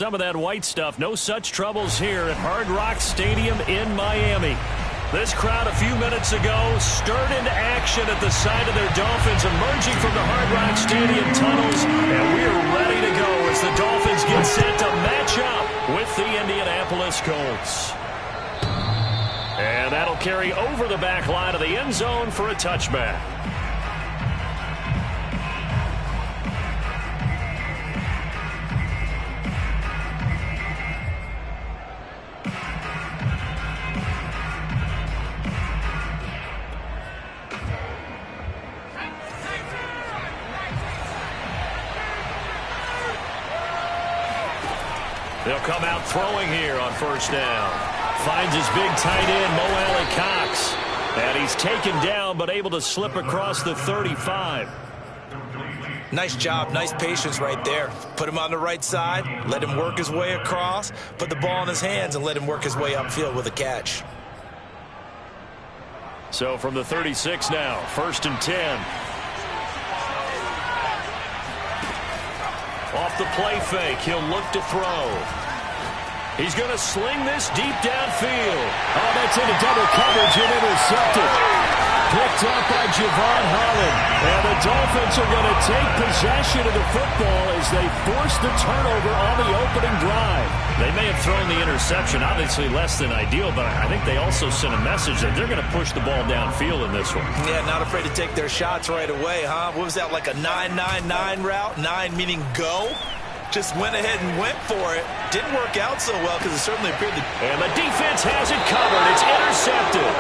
Some of that white stuff, no such troubles here at Hard Rock Stadium in Miami. This crowd a few minutes ago stirred into action at the side of their Dolphins emerging from the Hard Rock Stadium tunnels, and we are ready to go as the Dolphins get set to match up with the Indianapolis Colts. And that'll carry over the back line of the end zone for a touchback. They'll come out throwing here on first down. Finds his big tight end, Mo Alley-Cox. And he's taken down but able to slip across the 35. Nice job, nice patience right there. Put him on the right side, let him work his way across, put the ball in his hands and let him work his way upfield with a catch. So from the 36 now, 1st and 10. Off the play fake, he'll look to throw. He's going to sling this deep downfield. Oh, that's into double coverage and intercepted. Picked up by Javon Holland. And the Dolphins are going to take possession of the football as they force the turnover on the opening drive. They may have thrown the interception, obviously less than ideal, but I think they also sent a message that they're going to push the ball downfield in this one. Yeah, not afraid to take their shots right away, huh? What was that, like a 9-9-9 route? 9 meaning go? Just went ahead and went for it. Didn't work out so well because it certainly appeared to... And the defense has it covered. It's intercepted.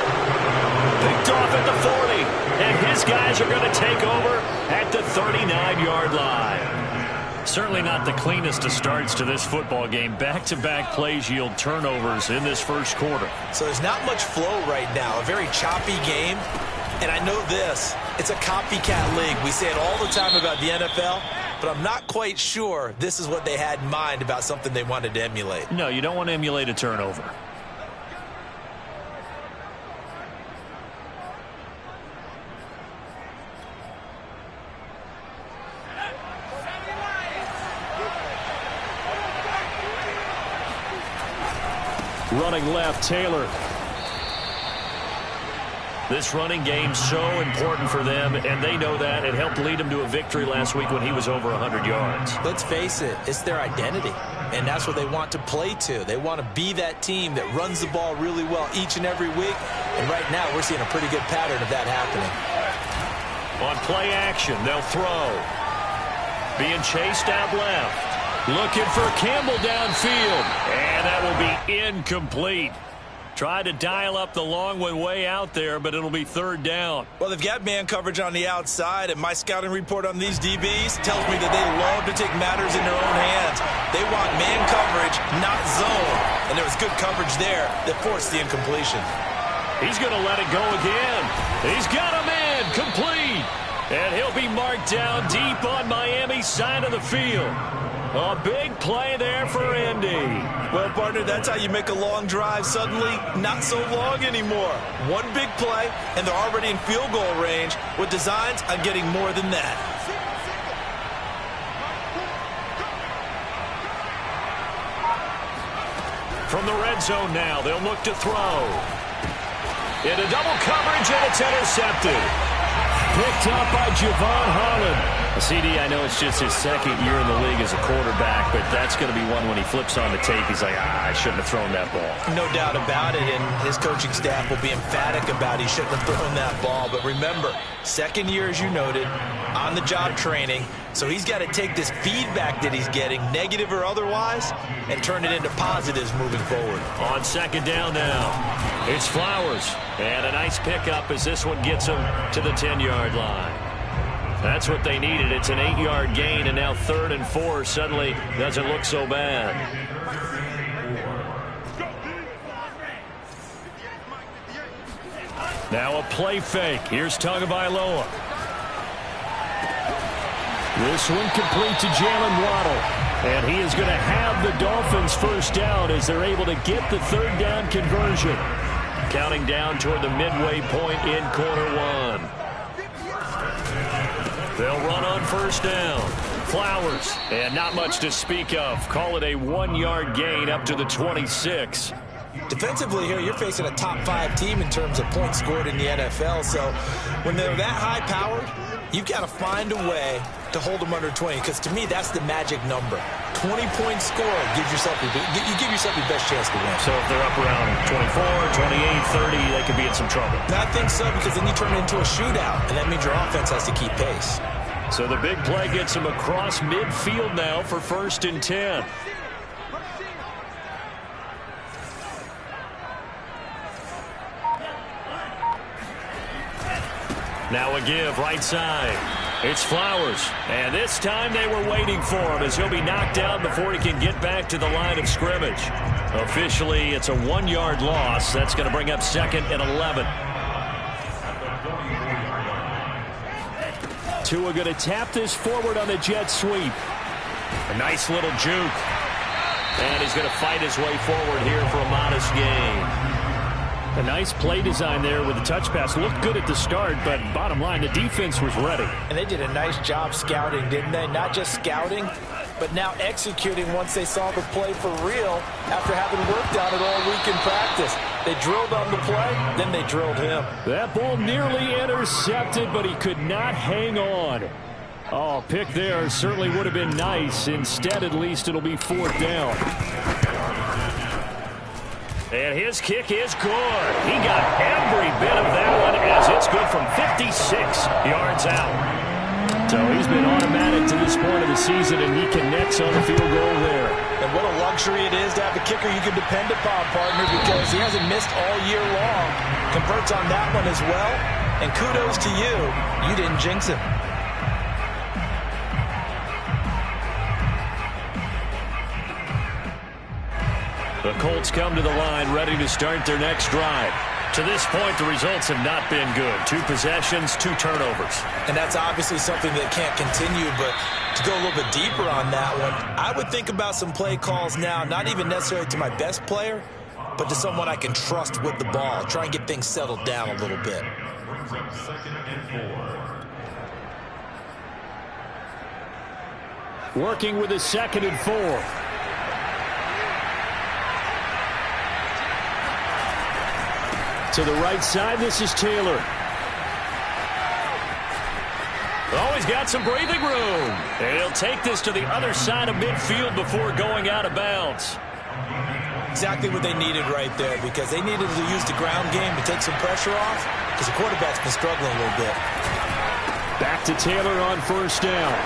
Picked off at the 40. And his guys are going to take over at the 39-yard line. Certainly not the cleanest of starts to this football game. Back-to-back plays yield turnovers in this first quarter. So there's not much flow right now. A very choppy game. And I know this. It's a copycat league. We say it all the time about the NFL. But I'm not quite sure this is what they had in mind about something they wanted to emulate. No, you don't want to emulate a turnover. Running left, Taylor. This running game's so important for them, and they know that. It helped lead them to a victory last week when he was over 100 yards. Let's face it, it's their identity, and that's what they want to play to. They want to be that team that runs the ball really well each and every week, and right now we're seeing a pretty good pattern of that happening. On play action, they'll throw. Being chased out left. Looking for Campbell downfield, and that will be incomplete. Tried to dial up the long one way out there, but it'll be 3rd down. Well, they've got man coverage on the outside, and my scouting report on these DBs tells me that they love to take matters in their own hands. They want man coverage, not zone. And there was good coverage there that forced the incompletion. He's going to let it go again. He's got him in, complete. And he'll be marked down deep on Miami's side of the field. A big play there for Indy. Well, partner, that's how you make a long drive suddenly not so long anymore. One big play, and they're already in field goal range with designs on getting more than that. From the red zone now, they'll look to throw. Into double coverage, and it's intercepted. Picked up by Javon Holland. CD, I know it's just his 2nd year in the league as a quarterback, but that's going to be one when he flips on the tape, he's like, I shouldn't have thrown that ball. No doubt about it, and his coaching staff will be emphatic about he shouldn't have thrown that ball. But remember, 2nd year, as you noted, on-the-job training, so he's got to take this feedback that he's getting, negative or otherwise, and turn it into positives moving forward. On 2nd down now, it's Flowers, and a nice pickup as this one gets him to the 10-yard line. That's what they needed. It's an 8-yard gain, and now 3rd and 4 suddenly doesn't look so bad. Now a play fake. Here's Tagovailoa. This one complete to Jalen Waddle. And he is going to have the Dolphins first down as they're able to get the 3rd down conversion. Counting down toward the midway point in quarter 1. They'll run on first down. Flowers. And not much to speak of. Call it a 1-yard gain up to the 26. Defensively here, you're facing a top 5 team in terms of points scored in the NFL. So when they're that high-powered, you've got to find a way to hold them under 20, because to me, that's the magic number. 20 points scored gives yourself you give yourself your best chance to win. So if they're up around 24, 28, 30, they could be in some trouble. I think so, because then you turn it into a shootout, and that means your offense has to keep pace. So the big play gets him across midfield now for 1st and 10. Now a give right side. It's Flowers. And this time they were waiting for him, as he'll be knocked down before he can get back to the line of scrimmage. Officially, it's a 1-yard loss. That's going to bring up 2nd and 11. Tua going to tap this forward on the jet sweep. A nice little juke. And he's going to fight his way forward here for a modest gain. A nice play design there with the touch pass. Looked good at the start, but bottom line, the defense was ready. And they did a nice job scouting, didn't they? Not just scouting, but now executing once they saw the play for real after having worked on it all week in practice. They drilled on the play, then they drilled him. That ball nearly intercepted, but he could not hang on. Oh, pick there certainly would have been nice. Instead, at least, it'll be 4th down. And his kick is good. He got every bit of that one, as it's good from 56 yards out. So he's been automatic to this point of the season, and he connects on the field goal there. And what a luxury it is to have a kicker you can depend upon, partner, because he hasn't missed all year long. Converts on that one as well. And kudos to you. You didn't jinx him. The Colts come to the line ready to start their next drive. To this point, the results have not been good. 2 possessions, 2 turnovers. And that's obviously something that can't continue, but to go a little bit deeper on that one, I would think about some play calls now, not even necessarily to my best player, but to someone I can trust with the ball. Try and get things settled down a little bit. Working with a 2nd and 4. To the right side, this is Taylor. Oh, he's got some breathing room. And he'll take this to the other side of midfield before going out of bounds. Exactly what they needed right there, because they needed to use the ground game to take some pressure off, because the quarterback's been struggling a little bit. Back to Taylor on 1st down.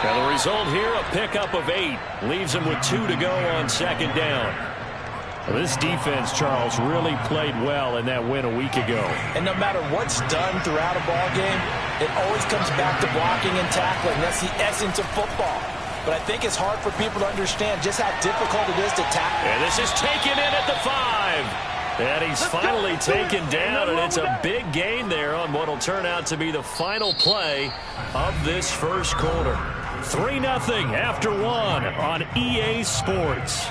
Now the result here, a pickup of 8. Leaves him with 2 to go on 2nd down. Well, this defense, Charles, really played well in that win a week ago. And no matter what's done throughout a ball game, it always comes back to blocking and tackling. That's the essence of football. But I think it's hard for people to understand just how difficult it is to tackle. And this is taken in at the 5. And he's finally taken down, and it's a big gain there on what will turn out to be the final play of this first quarter. 3-0 after 1 on EA Sports.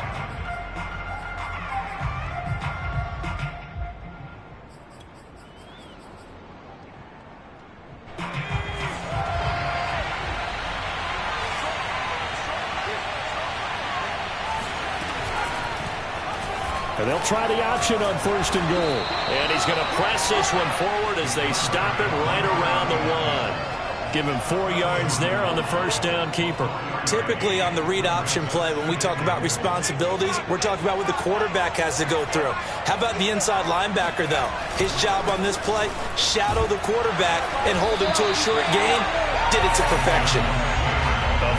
And they'll try the option on 1st and goal. And he's going to press this one forward as they stop it right around the 1. Give him 4 yards there on the 1st down keeper. Typically on the read option play, when we talk about responsibilities, we're talking about what the quarterback has to go through. How about the inside linebacker, though? His job on this play, shadow the quarterback and hold him to a short gain. Did it to perfection.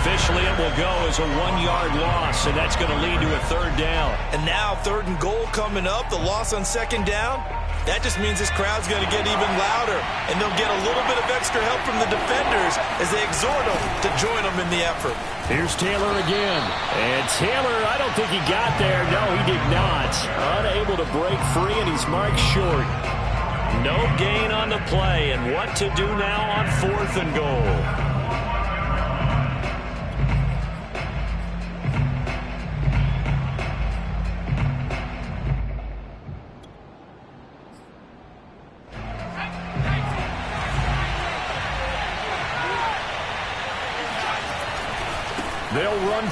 Officially, it will go as a 1-yard loss, and that's going to lead to a 3rd down. And now 3rd and goal coming up, the loss on 2nd down. That just means this crowd's going to get even louder, and they'll get a little bit of extra help from the defenders as they exhort them to join them in the effort. Here's Taylor again. And Taylor, I don't think he got there. No, he did not. Unable to break free, and he's marked short. No gain on the play, and what to do now on 4th and goal.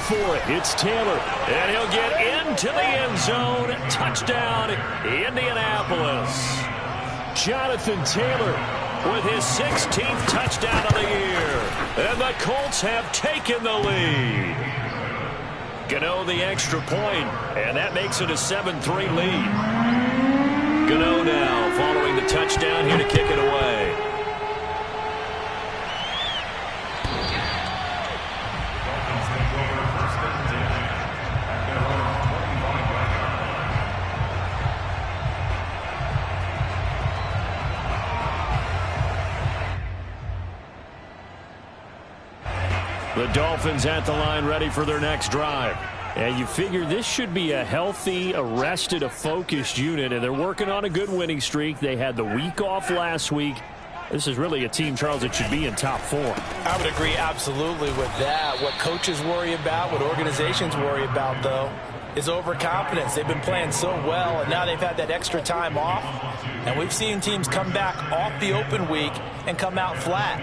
for it. It's Taylor. And he'll get into the end zone. Touchdown, Indianapolis. Jonathan Taylor with his 16th touchdown of the year. And the Colts have taken the lead. Gano the extra point, and that makes it a 7-3 lead. Gano now following the touchdown here to kick it away. The Dolphins at the line ready for their next drive. And you figure this should be a healthy, a rested, a focused unit, and they're working on a good winning streak. They had the week off last week. This is really a team, Charles, that should be in top 4. I would agree absolutely with that. What coaches worry about, what organizations worry about, though, is overconfidence. They've been playing so well, and now they've had that extra time off. And we've seen teams come back off the open week and come out flat.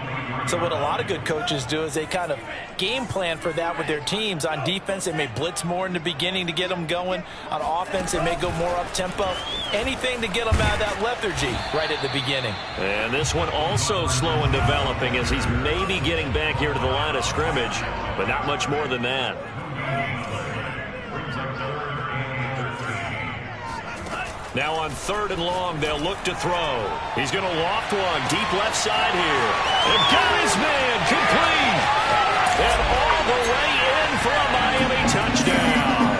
So what a lot of good coaches do is they kind of game plan for that with their teams. On defense, they may blitz more in the beginning to get them going. On offense, they may go more up-tempo. Anything to get them out of that lethargy right at the beginning. And this one also slow in developing as he's maybe getting back here to the line of scrimmage, but not much more than that. Now on 3rd and long, they'll look to throw. He's going to loft one deep left side here. And got his man complete. And all the way in for a Miami touchdown.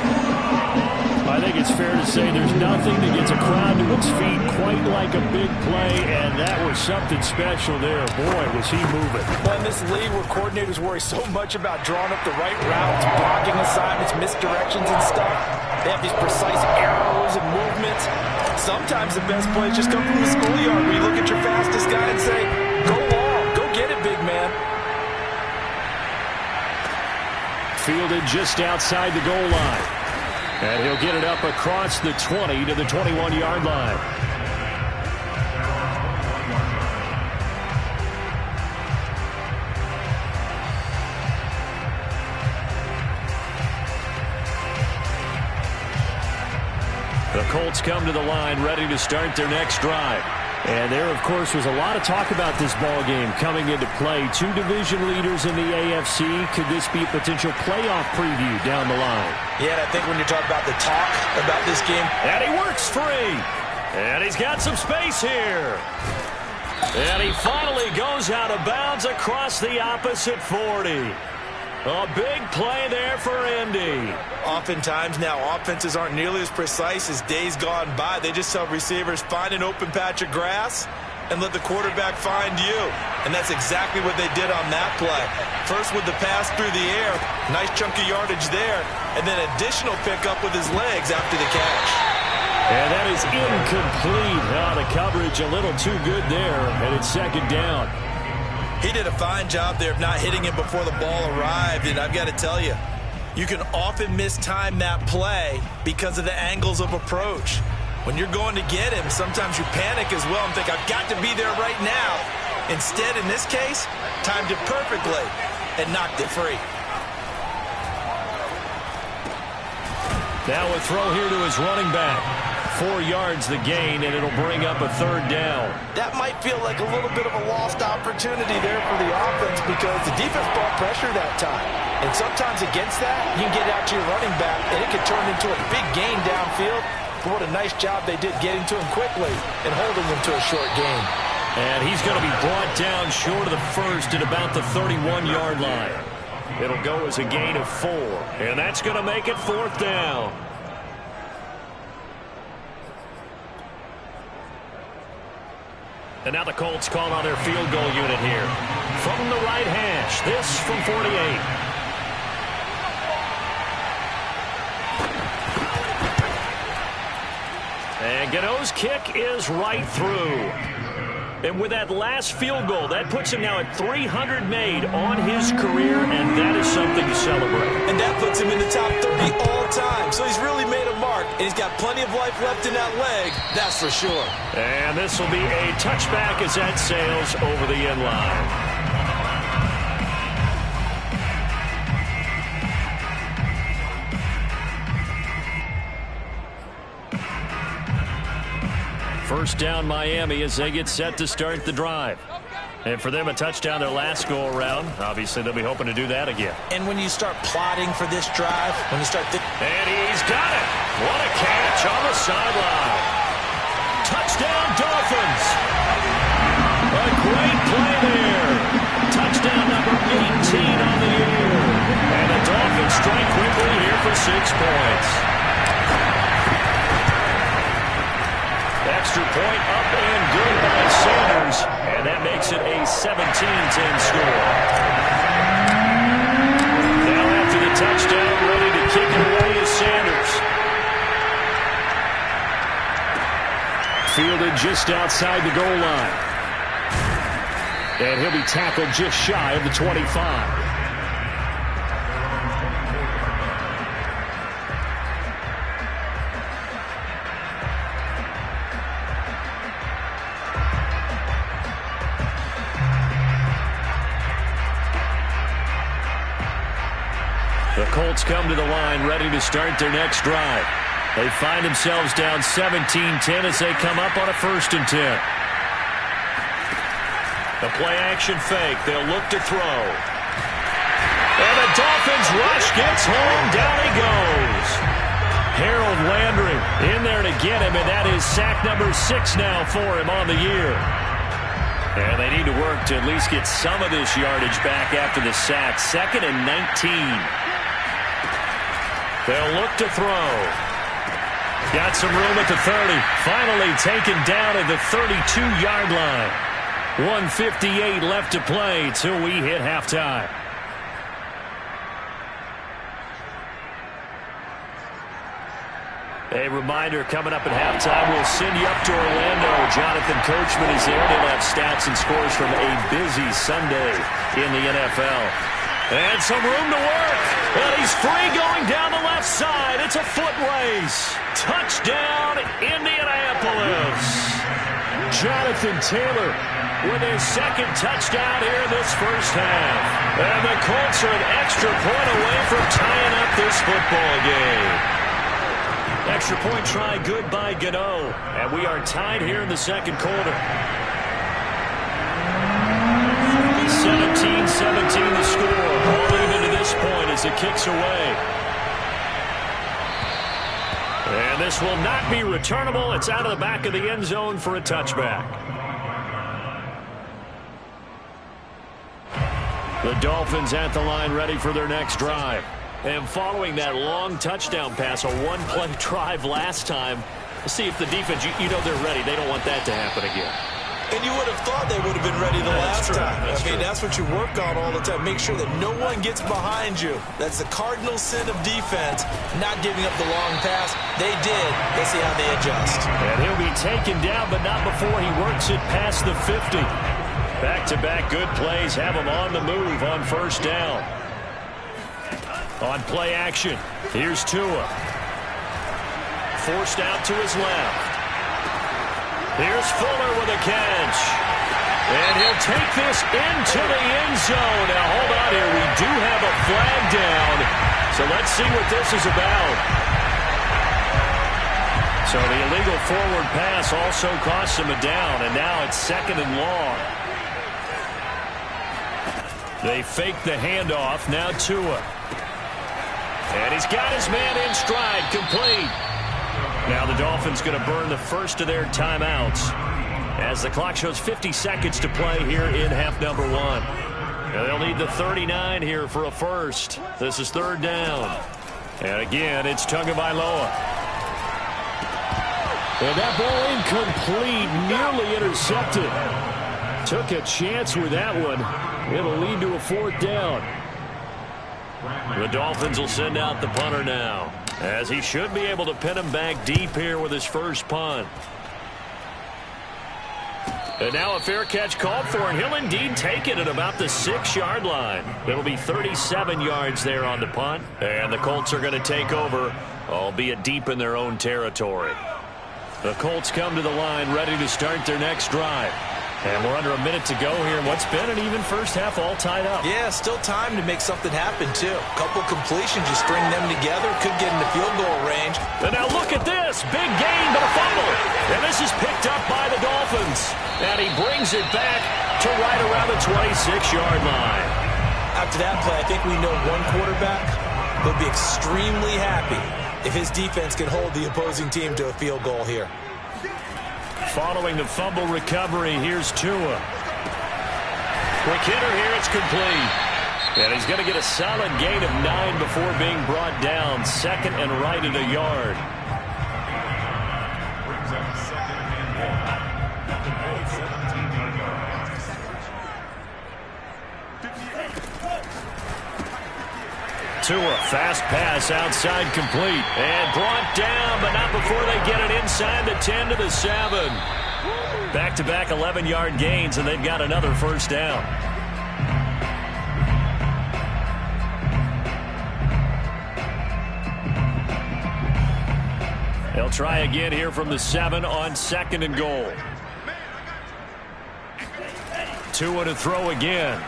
I think it's fair to say there's nothing that gets a crowd to its feet quite like a big play, and that was something special there. Boy, was he moving. Well, in this league where coordinators worry so much about drawing up the right routes, blocking assignments, misdirections and stuff, they have these precise arrows and movements. Sometimes the best plays just come from the schoolyard where you look at your fastest guy and say, go long, go get it, big man. Fielded just outside the goal line. And he'll get it up across the 20 to the 21-yard line. The Colts come to the line ready to start their next drive. And there, of course, was a lot of talk about this ball game coming into play. 2 division leaders in the AFC. Could this be a potential playoff preview down the line? Yeah, and I think when you talk about the talk about this game. And he works free. And he's got some space here. And he finally goes out of bounds across the opposite 40. A big play there for Indy. Oftentimes now offenses aren't nearly as precise as days gone by. They just tell receivers, find an open patch of grass and let the quarterback find you. And that's exactly what they did on that play. First with the pass through the air, nice chunk of yardage there, and then additional pickup with his legs after the catch. And that is incomplete. The coverage a little too good there, and it's 2nd down. He did a fine job there of not hitting him before the ball arrived, and I've got to tell you, you can often mistime that play because of the angles of approach. When you're going to get him, sometimes you panic as well and think, I've got to be there right now. Instead, in this case, timed it perfectly and knocked it free. Now a throw here to his running back. 4 yards the gain, and it'll bring up a 3rd down. That might feel like a little bit of a lost opportunity there for the offense because the defense brought pressure that time. And sometimes against that, you can get out to your running back, and it could turn into a big gain downfield. But what a nice job they did getting to him quickly and holding him to a short gain. And he's going to be brought down short of the first at about the 31-yard line. It'll go as a gain of 4, and that's going to make it 4th down. And now the Colts call on their field goal unit here. From the right hash, this from 48. And Gano's kick is right through. And with that last field goal, that puts him now at 300 made on his career, and that is something to celebrate. And that puts him in the top 30 all time. So he's really made a mark, and he's got plenty of life left in that leg, that's for sure. And this will be a touchback as that sails over the end line. First down Miami as they get set to start the drive. And for them, a touchdown their last go-around. Obviously, they'll be hoping to do that again. And when you start plotting for this drive, when you start... And he's got it! What a catch on the sideline. Touchdown, Dolphins! A great play there. Touchdown number 18 on the year. And the Dolphins strike quickly here for 6 points. Extra point up and good by Sanders. And that makes it a 17-10 score. Now after the touchdown, ready to kick it away is Sanders. Fielded just outside the goal line. And he'll be tackled just shy of the 25. The Colts come to the line ready to start their next drive. They find themselves down 17-10 as they come up on a 1st and 10. The play-action fake. They'll look to throw. And the Dolphins rush gets home. Down he goes. Harold Landry in there to get him, and that is sack number 6 now for him on the year. And they need to work to at least get some of this yardage back after the sack. 2nd and 19. They'll look to throw. Got some room at the 30. Finally taken down at the 32-yard line. 1:58 left to play till we hit halftime. A reminder, coming up at halftime, we'll send you up to Orlando. Jonathan Coachman is there. He'll have stats and scores from a busy Sunday in the NFL. And some room to work. And he's free going down the left side. It's a foot race. Touchdown, Indianapolis. Jonathan Taylor with his 2nd touchdown here in this first half. And the Colts are an extra point away from tying up this football game. Extra point try good by Gano. And we are tied here in the 2nd quarter. 17-17 the score. All even to this point as it kicks away. And this will not be returnable. It's out of the back of the end zone for a touchback. The Dolphins at the line ready for their next drive. And following that long touchdown pass, a one-play drive last time, let's see if the defense, you know they're ready. They don't want that to happen again. And you would have thought they would have been ready the last time. That's what you work on all the time. Make sure that no one gets behind you. That's the cardinal sin of defense, not giving up the long pass. They did. Let's see how they adjust. And he'll be taken down, but not before he works it past the 50. Back-to-back good plays have him on the move on 1st down. On play action, here's Tua. Forced out to his left. Here's Fuller with a catch. And he'll take this into the end zone. Now, hold on here. We do have a flag down. So let's see what this is about. So the illegal forward pass also costs him a down. And now it's 2nd and long. They fake the handoff. Now Tua. And he's got his man in stride. Complete. Now the Dolphins going to burn the first of their timeouts as the clock shows 50 seconds to play here in half number 1. Now they'll need the 39 here for a first. This is 3rd down. And again, it's Tagovailoa. And that ball incomplete, nearly intercepted. Took a chance with that one. It'll lead to a 4th down. The Dolphins will send out the punter now, as he should be able to pin him back deep here with his first punt. And now a fair catch called for, and he'll indeed take it at about the 6-yard line. It'll be 37 yards there on the punt, and the Colts are going to take over, albeit deep in their own territory. The Colts come to the line ready to start their next drive. And we're under a minute to go here in what's been an even first half, all tied up. Yeah, still time to make something happen, too. Couple completions, you string them together, could get into field goal range. And now look look at this. Big gain, but a fumble. And this is picked up by the Dolphins. And he brings it back to right around the 26-yard line. After that play, I think we know one quarterback will be extremely happy if his defense can hold the opposing team to a field goal here. Following the fumble recovery, here's Tua. Quick hitter here, it's complete. And he's going to get a solid gain of 9 before being brought down. Second and right at a yard. Tua, fast pass outside, complete. And brought down, but not before they get it inside the 10 to the 7. Back-to-back 11-yard gains, and they've got another first down. They'll try again here from the 7 on 2nd and goal. Tua to throw again.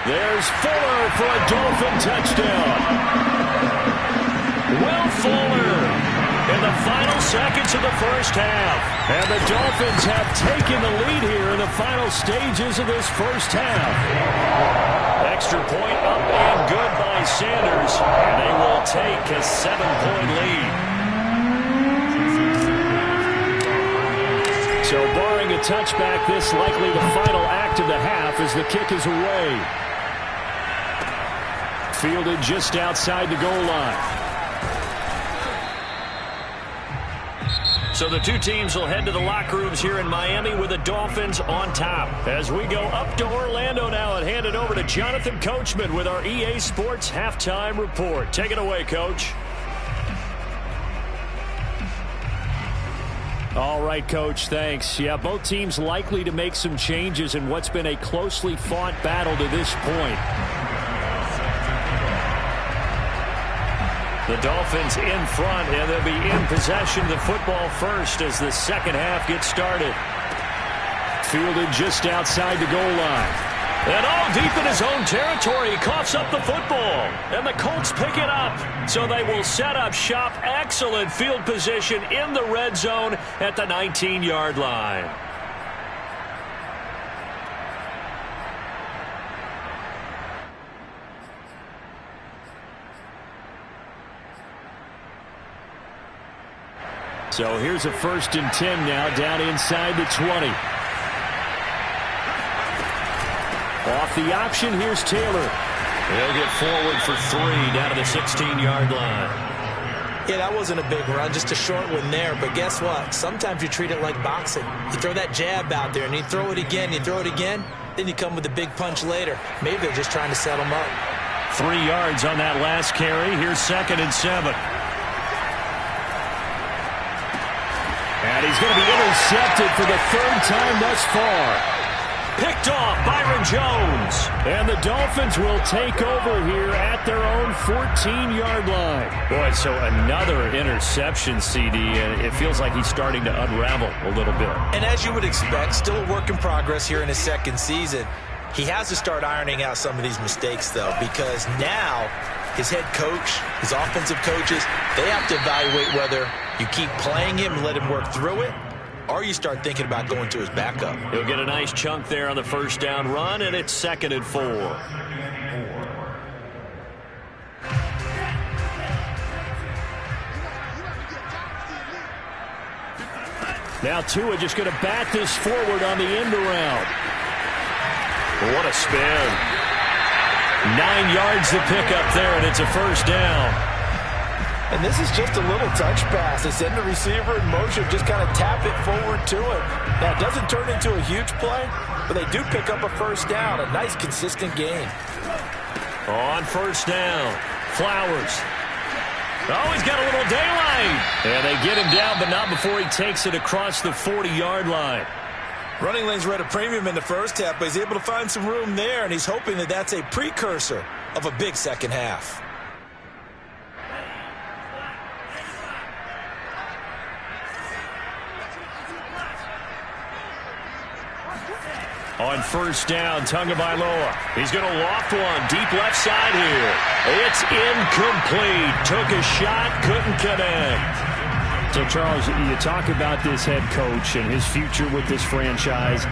There's Fuller for a Dolphin touchdown. Will Fuller in the final seconds of the first half. And the Dolphins have taken the lead here in the final stages of this first half. Extra point up and good by Sanders. And they will take a 7-point lead. So barring a touchback, this likely the final act of the half as the kick is away. Fielded just outside the goal line. So the two teams will head to the locker rooms here in Miami with the Dolphins on top. As we go up to Orlando now and hand it over to Jonathan Coachman with our EA Sports Halftime Report. Take it away, Coach. All right, Coach, thanks. Yeah, both teams likely to make some changes in what's been a closely fought battle to this point. The Dolphins in front, and they'll be in possession of the football first as the second half gets started. Fielded just outside the goal line. And all deep in his own territory, he coughs up the football. And the Colts pick it up. So they will set up shop. Excellent field position in the red zone at the 19-yard line. So here's a 1st and 10 now down inside the 20. Off the option, here's Taylor. He'll get forward for 3 down to the 16-yard line. Yeah, that wasn't a big run, just a short one there. But guess what? Sometimes you treat it like boxing. You throw that jab out there, and you throw it again, then you come with a big punch later. Maybe they're just trying to set him up. 3 yards on that last carry. Here's 2nd and 7. And he's going to be intercepted for the 3rd time thus far. Picked off Byron Jones. And the Dolphins will take over here at their own 14-yard line. Boy, so another interception, CD, and it feels like he's starting to unravel a little bit. And as you would expect, still a work in progress here in his 2nd season. He has to start ironing out some of these mistakes, though, because now his head coach, his offensive coaches, they have to evaluate whether you keep playing him and let him work through it, or you start thinking about going to his backup. He'll get a nice chunk there on the first down run, and it's 2nd and 4. Now Tua just going to bat this forward on the end around. What a spin. 9 yards to pick up there, and it's a first down. And this is just a little touch pass. They send the receiver in motion, just kind of tap it forward to him. Now, it doesn't turn into a huge play, but they do pick up a first down. A nice, consistent gain. On first down, Flowers. Oh, he's got a little daylight. And they get him down, but not before he takes it across the 40-yard line. Running lanes were at a premium in the first half, but he's able to find some room there, and he's hoping that that's a precursor of a big second half. On first down, Tagovailoa. He's going to loft one. Deep left side here. It's incomplete. Took a shot, couldn't connect. So, Charles, you talk about this head coach and his future with this franchise.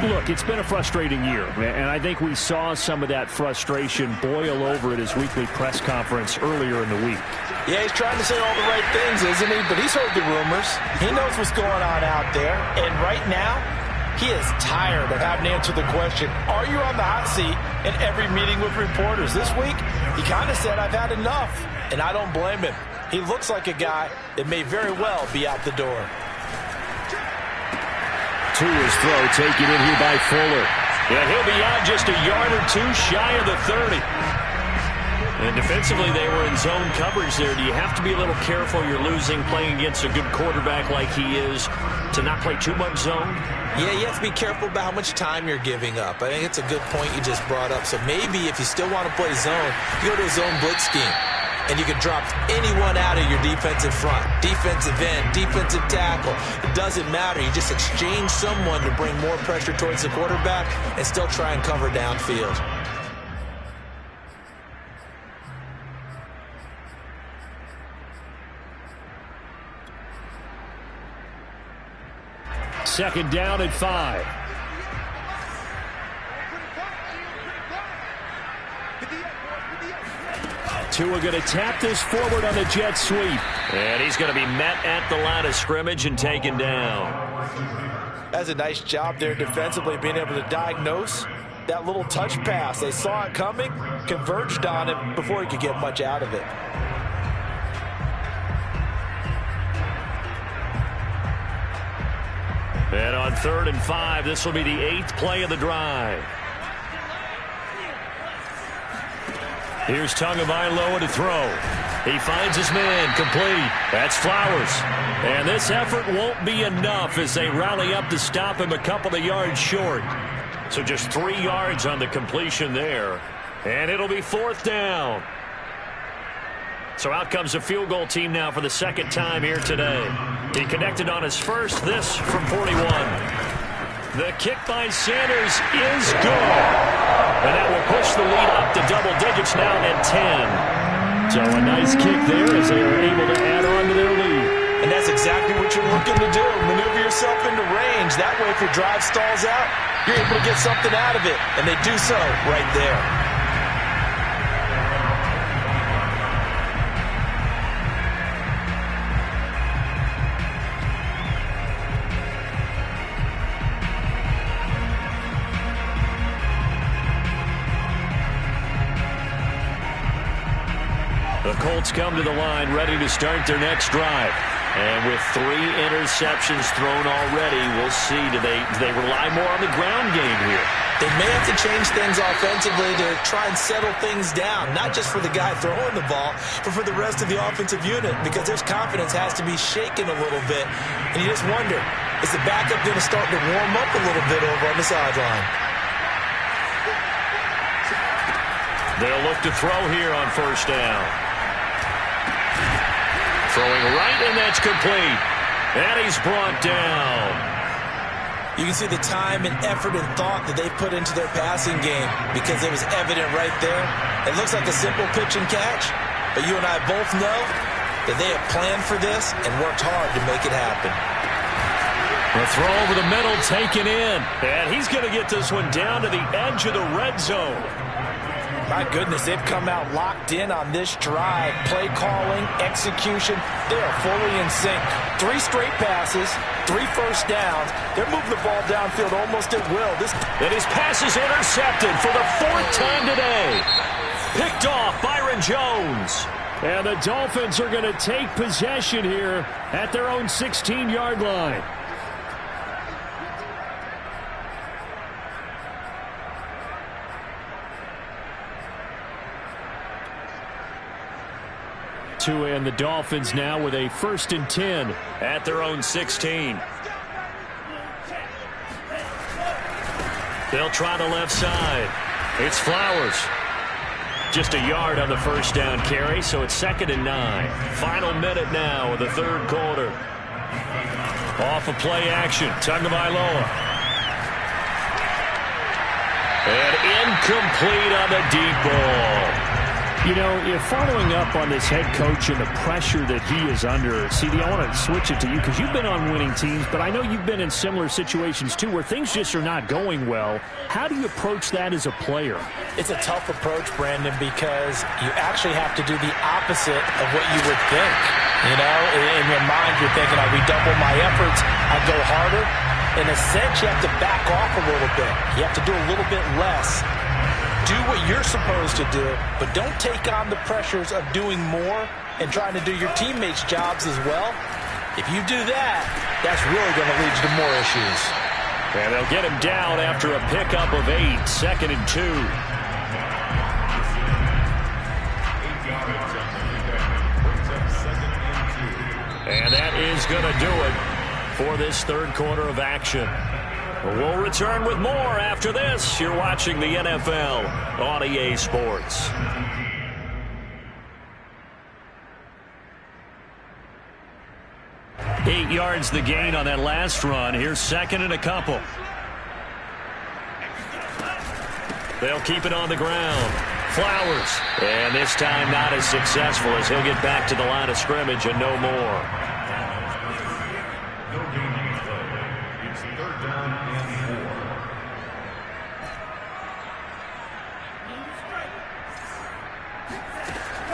Look, it's been a frustrating year, and I think we saw some of that frustration boil over at his weekly press conference earlier in the week. Yeah, he's trying to say all the right things, isn't he? But he's heard the rumors. He knows what's going on out there. And right now, he is tired of having to answer the question, are you on the hot seat in every meeting with reporters? This week, he kind of said, I've had enough. And I don't blame him. He looks like a guy that may very well be out the door. To his throw, taken in here by Fuller. Yeah, he'll be out just a yard or two shy of the 30. And defensively, they were in zone coverage there. Do you have to be a little careful? You're losing, playing against a good quarterback like he is, to not play too much zone? Yeah, you have to be careful about how much time you're giving up. I think it's a good point you just brought up. So maybe if you still want to play zone, you go to a zone blitz scheme. And you can drop anyone out of your defensive front. Defensive end, defensive tackle. It doesn't matter. You just exchange someone to bring more pressure towards the quarterback and still try and cover downfield. Second down and 5. Tua going to tap this forward on the jet sweep. And he's going to be met at the line of scrimmage and taken down. That's a nice job there defensively, being able to diagnose that little touch pass. They saw it coming, converged on it before he could get much out of it. And on 3rd and 5, this will be the 8th play of the drive. Here's Tagovailoa to throw. He finds his man, complete. That's Flowers. And this effort won't be enough as they rally up to stop him a couple of yards short. So just 3 yards on the completion there. And it'll be 4th down. So out comes the field goal team now for the second time here today. He connected on his first, this from 41. The kick by Sanders is good. And that will push the lead up to double digits now at 10. So a nice kick there as they are able to add on to their lead. And that's exactly what you're looking to do. Maneuver yourself into range. That way if your drive stalls out, you're able to get something out of it. And they do so right there. The Colts come to the line ready to start their next drive. And with 3 interceptions thrown already, we'll see. Do they rely more on the ground game here? They may have to change things offensively to try and settle things down, not just for the guy throwing the ball, but for the rest of the offensive unit, because their confidence has to be shaken a little bit. And you just wonder, is the backup going to start to warm up a little bit over on the sideline? They'll look to throw here on first down. Throwing right, and that's complete. And he's brought down. You can see the time and effort and thought that they put into their passing game because it was evident right there. It looks like a simple pitch and catch, but you and I both know that they have planned for this and worked hard to make it happen. The throw over the middle taken in. And he's going to get this one down to the edge of the red zone. My goodness, they've come out locked in on this drive. Play calling, execution, they are fully in sync. 3 straight passes, 3 first downs. They're moving the ball downfield almost at will. And his pass is intercepted for the 4th time today. Picked off Byron Jones. And the Dolphins are going to take possession here at their own 16-yard line. Tua and the Dolphins now with a 1st and 10 at their own 16. They'll try the left side. It's Flowers. Just a yard on the first down carry, so it's 2nd and 9. Final minute now of the 3rd quarter. Off of play action, Tagovailoa. And incomplete on the deep ball. You know, you're following up on this head coach and the pressure that he is under. CD, I want to switch it to you because you've been on winning teams, but I know you've been in similar situations too where things just are not going well. How do you approach that as a player? It's a tough approach, Brandon, because you actually have to do the opposite of what you would think. You know, in your mind, you're thinking, I redouble my efforts, I go harder. In a sense, you have to back off a little bit. You have to do a little bit less. Do what you're supposed to do, but don't take on the pressures of doing more and trying to do your teammates' jobs as well. If you do that, that's really going to lead you to more issues. And they'll get him down after a pickup of 8, 2nd and 2. And that is going to do it for this third quarter of action. We'll return with more after this. You're watching the NFL on EA Sports. Eight yards the gain on that last run. Here's 2nd and a couple. They'll keep it on the ground. Flowers. And this time not as successful as he'll get back to the line of scrimmage and no more.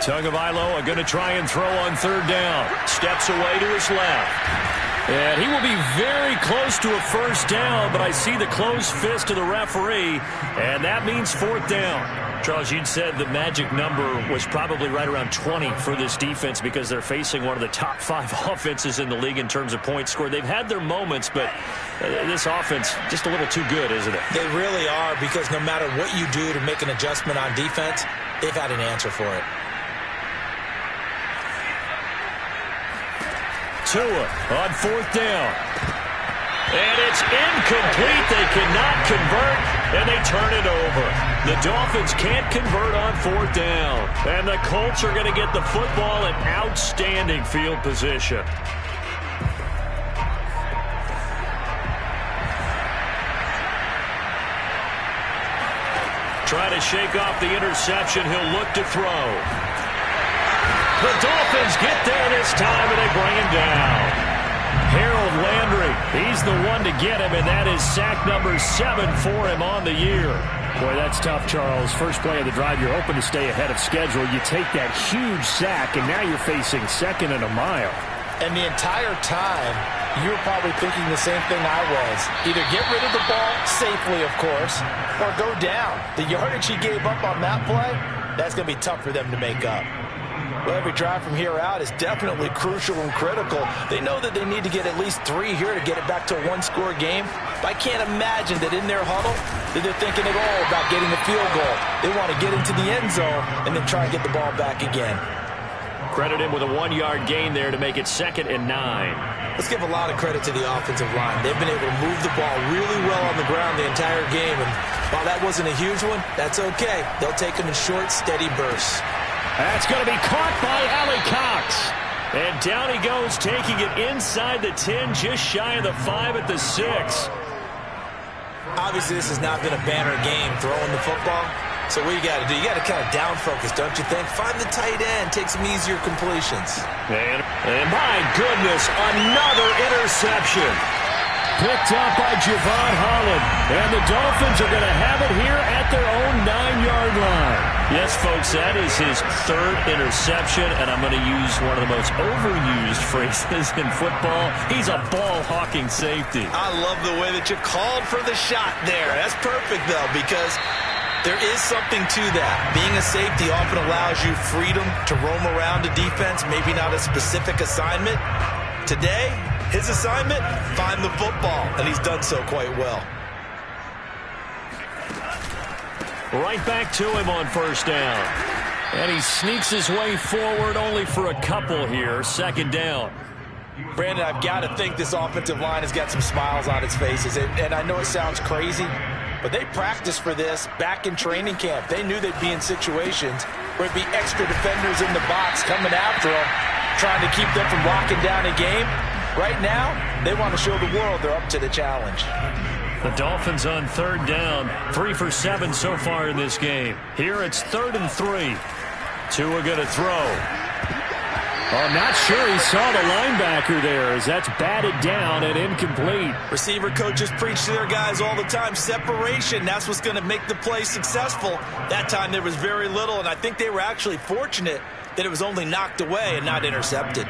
Tagovailoa are going to try and throw on 3rd down. Steps away to his left. And he will be very close to a 1st down, but I see the closed fist of the referee, and that means 4th down. Charles, you'd said the magic number was probably right around 20 for this defense because they're facing one of the top 5 offenses in the league in terms of points scored. They've had their moments, but this offense just a little too good, isn't it? They really are, because no matter what you do to make an adjustment on defense, they've had an answer for it. Tua on 4th down. And it's incomplete. They cannot convert, and they turn it over. The Dolphins can't convert on 4th down. And the Colts are going to get the football in outstanding field position. Try to shake off the interception. He'll look to throw. The Dolphins get there this time, and they bring him down. Harold Landry, he's the one to get him, and that is sack number 7 for him on the year. Boy, that's tough, Charles. First play of the drive, you're hoping to stay ahead of schedule. You take that huge sack, and now you're facing 2nd and a mile. And the entire time, you were probably thinking the same thing I was. Either get rid of the ball, safely, of course, or go down. The yardage he gave up on that play, that's going to be tough for them to make up. Well, every drive from here out is definitely crucial and critical. They know that they need to get at least 3 here to get it back to a 1-score game. But I can't imagine that in their huddle that they're thinking at all about getting a field goal. They want to get into the end zone and then try and get the ball back again. Credit him with a 1-yard gain there to make it 2nd and 9. Let's give a lot of credit to the offensive line. They've been able to move the ball really well on the ground the entire game. And while that wasn't a huge one, that's okay. They'll take them in short, steady bursts. That's going to be caught by Allie Cox. And down he goes, taking it inside the 10, just shy of the 5 at the 6. Obviously, this has not been a banner game throwing the football. So what you got to do, you got to kind of down focus, don't you think? Find the tight end, take some easier completions. And my goodness, another interception. Picked up by Javon Holland. And the Dolphins are going to have it here at their own 9-yard line. Yes, folks, that is his 3rd interception, and I'm going to use one of the most overused phrases in football. He's a ball-hawking safety. I love the way that you called for the shot there. That's perfect, though, because there is something to that. Being a safety often allows you freedom to roam around a defense, maybe not a specific assignment. Today, his assignment, find the football, and he's done so quite well. Right back to him on 1st down. And he sneaks his way forward only for a couple here. 2nd down. Brandon, I've got to think this offensive line has got some smiles on its faces. And I know it sounds crazy, but they practiced for this back in training camp. They knew they'd be in situations where it'd be extra defenders in the box coming after them, trying to keep them from locking down a game. Right now, they want to show the world they're up to the challenge. The Dolphins on third down, 3 for 7 so far in this game. Here it's 3rd and 3. Tua going to throw. I'm not sure he saw the linebacker there as that's batted down and incomplete. Receiver coaches preach to their guys all the time. Separation, that's what's going to make the play successful. That time there was very little, and I think they were actually fortunate that it was only knocked away and not intercepted.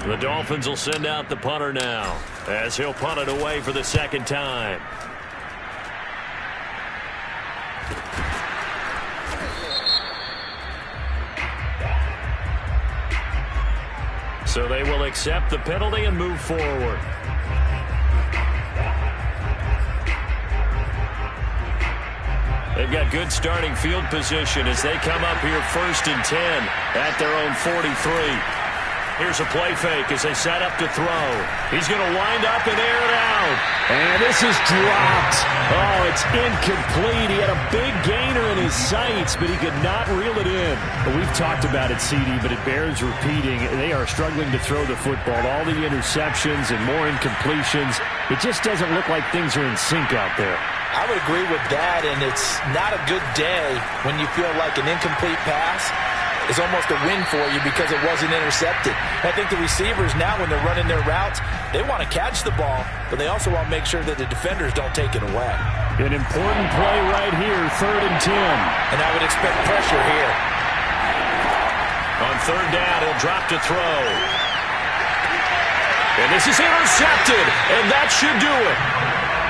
The Dolphins will send out the punter now as he'll punt it away for the second time. So they will accept the penalty and move forward. They've got good starting field position as they come up here 1st and 10 at their own 43. Here's a play fake as they set up to throw. He's going to wind up and air it out. And this is dropped. Oh, it's incomplete. He had a big gainer in his sights, but he could not reel it in. We've talked about it, CD, but it bears repeating. They are struggling to throw the football. All the interceptions and more incompletions. It just doesn't look like things are in sync out there. I would agree with that, and it's not a good day when you feel like an incomplete pass is almost a win for you because it wasn't intercepted. I think the receivers now, when they're running their routes, they want to catch the ball, but they also want to make sure that the defenders don't take it away. An important play right here, 3rd and 10. And I would expect pressure here. On 3rd down, he'll drop to throw. And this is intercepted, and that should do it.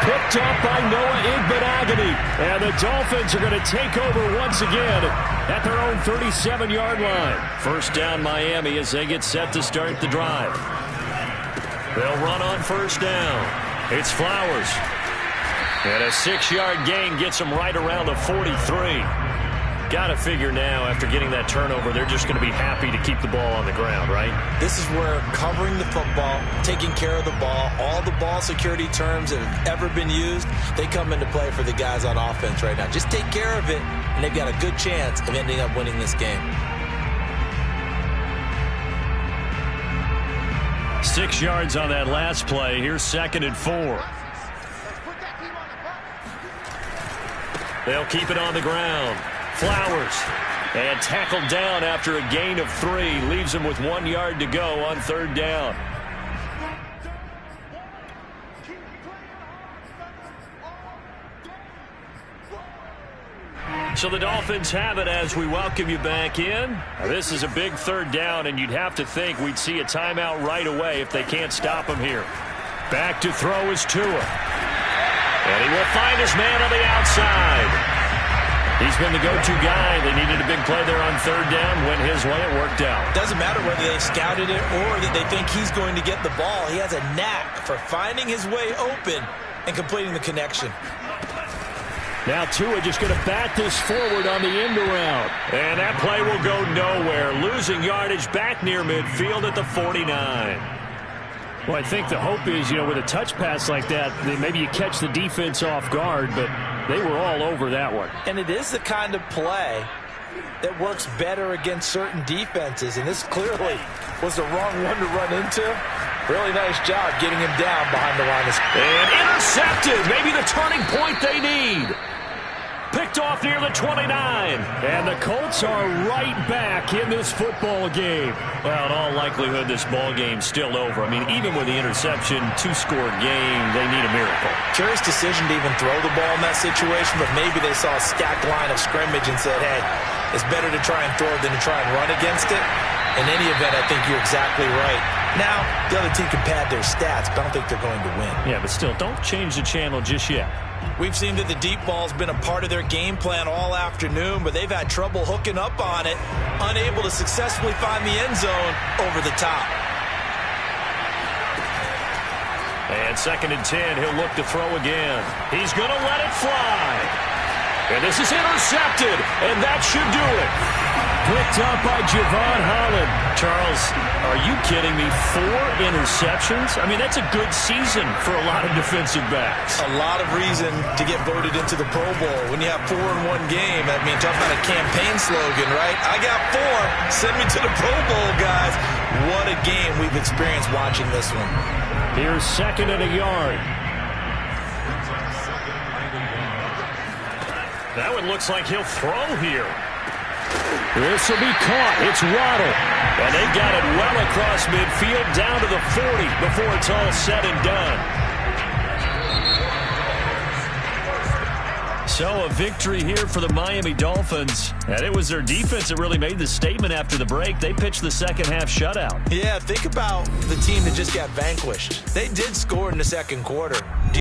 Picked up by Noah Igbenogany. And the Dolphins are going to take over once again at their own 37-yard line. 1st down Miami as they get set to start the drive. They'll run on 1st down. It's Flowers. And a 6-yard gain gets them right around the 43. Got to figure now, after getting that turnover, they're just going to be happy to keep the ball on the ground, right? This is where covering the football, taking care of the ball, all the ball security terms that have ever been used, they come into play for the guys on offense right now. Just take care of it, and they've got a good chance of ending up winning this game. 6 yards on that last play. Here's 2nd and 4. They'll keep it on the ground. Flowers, and tackled down after a gain of 3. Leaves him with 1 yard to go on 3rd down. So the Dolphins have it as we welcome you back in. This is a big 3rd down, and you'd have to think we'd see a timeout right away if they can't stop him here. Back to throw is Tua. And he will find his man on the outside. He's been the go-to guy. They needed a big play there on 3rd down. Went his way. It worked out. Doesn't matter whether they scouted it or that they think he's going to get the ball. He has a knack for finding his way open and completing the connection. Now Tua just going to bat this forward on the end around. And that play will go nowhere. Losing yardage back near midfield at the 49. Well, I think the hope is, with a touch pass like that, maybe you catch the defense off guard, but they were all over that one. And it is the kind of play that works better against certain defenses, and this clearly was the wrong one to run into. Really nice job getting him down behind the line of scrimmage. And intercepted. Maybe the turning point they need. Picked off near the 29. And the Colts are right back in this football game. Well, in all likelihood, this ball game's still over. I mean, even with the interception, 2-score game, they need a miracle. Curious decision to even throw the ball in that situation, but maybe they saw a stacked line of scrimmage and said, hey, it's better to try and throw than to try and run against it. In any event, I think you're exactly right. Now, the other team can pad their stats, but I don't think they're going to win. Yeah, but still, don't change the channel just yet. We've seen that the deep ball's been a part of their game plan all afternoon, but they've had trouble hooking up on it, unable to successfully find the end zone over the top. And 2nd and 10, he'll look to throw again. He's going to let it fly. And this is intercepted, and that should do it. Picked up by Javon Holland. Charles, are you kidding me? 4 interceptions? I mean, that's a good season for a lot of defensive backs. A lot of reason to get voted into the Pro Bowl. When you have 4 in one game, I mean, talk about a campaign slogan, right? I got 4. Send me to the Pro Bowl, guys. What a game we've experienced watching this one. Here's 2nd and a yard. That one looks like he'll throw here. This will be caught. It's Waddle. And they got it well across midfield down to the 40 before it's all said and done. So a victory here for the Miami Dolphins. And it was their defense that really made the statement after the break. They pitched the second half shutout. Yeah, think about the team that just got vanquished. They did score in the second quarter.